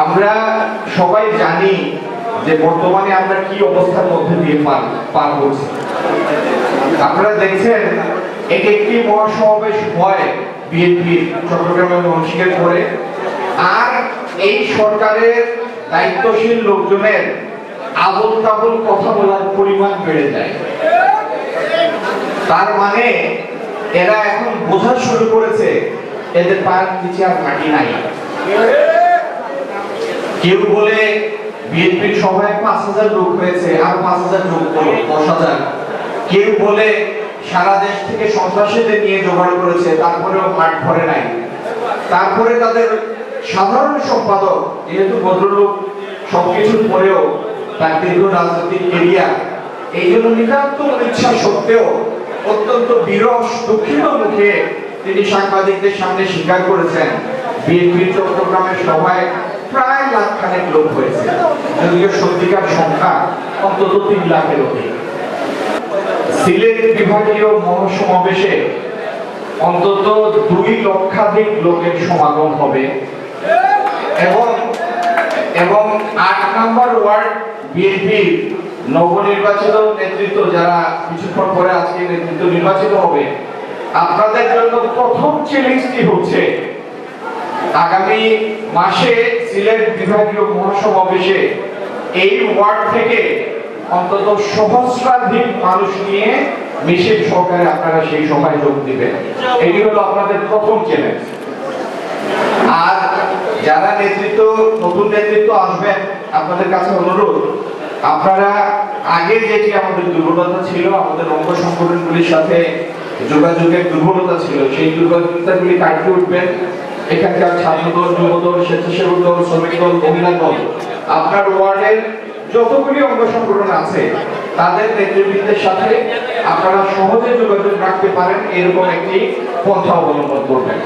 আমরা সবাই জানি যে বর্তমানে আমরা কি অবস্থার মধ্যে দিয়ে পার করছি। আপনারা দেখছেন একটি মহাসমাবেশ হয় বিএনপি চট্টগ্রামের মনসিংহের পরে, আর এই সরকারের দায়িত্বশীল লোকজনের আবল তাবল কথা বলার পরিমাণ বেড়ে যায়। তার মানে এরা এখন বোঝা শুরু করেছে এদের পায়ের নিচে আর মাটি নাই। কেউ বলে বিএনপির সভায় ৫,০০০ লোক হয়েছে, আর ৫,০০০ লোক হলো ১০,০০০। কেউ বলে সারা দেশ থেকে সন্ত্রাসীদের নিয়ে জোগাড় করেছে, তারপরেও মাঠ ভরে নাই। তারপরে তাদের সাধারণ সম্পাদক, যেহেতু ভদ্রলোক সবকিছুর পরেও তার দীর্ঘ রাজনৈতিক কেরিয়ার, এই জন্য নিতান্ত ইচ্ছা সত্ত্বেও অত্যন্ত বিরস দুঃখিত মুখে তিনি সাংবাদিকদের সামনে স্বীকার করেছেন বিএনপির চট্টগ্রামের সভায় প্রায় লাখখানেক লোক হয়েছে, যদিও সত্যিকার সংখ্যা অন্তত ৩ লাখের অধিক। সিলেট বিভাগীয় মহাসমাবেশে অন্তত ২ লক্ষাধিক লোকের সমাগম হবে এবং ৮ নম্বর ওয়ার্ড বিএনপির নবনির্বাচিত নেতৃত্ব, যারা কিছুক্ষণ পরে আজকে নেতৃত্ব নির্বাচিত হবে, আপনাদের জন্য প্রথম চ্যালেঞ্জটি হচ্ছে আগামী মাসে সিলেট বিভাগীয় মহাসমাবেশে এই ওয়ার্ড থেকে অন্তত সহস্রাধিক মানুষ নিয়ে মিছিল সহকারে আপনারা সেই সভায় যোগ দিবেন। এটি হলো আপনাদের প্রথম চ্যালেঞ্জ। আর যারা নতুন নেতৃত্ব আসবেন, আপনাদের কাছে অনুরোধ, আপনারা আগে যেটি আমাদের দুর্বলতা ছিল, আমাদের অঙ্গ সংগঠনগুলির সাথে যোগাযোগের দুর্বলতা ছিল, সেই দুর্বলতাগুলি কাটিয়ে উঠবেন। এখানকার ছাত্রদল, যুবদল, স্বেচ্ছাসেবক দল, শ্রমিক দল, মহিলা দল, আপনার ওয়ার্ডের যতগুলি অঙ্গ সংগঠন আছে তাদের নেতৃবৃন্দের সাথে আপনারা সহজে যোগাযোগ রাখতে পারেন, এরকম একটি পন্থা অবলম্বন করবেন।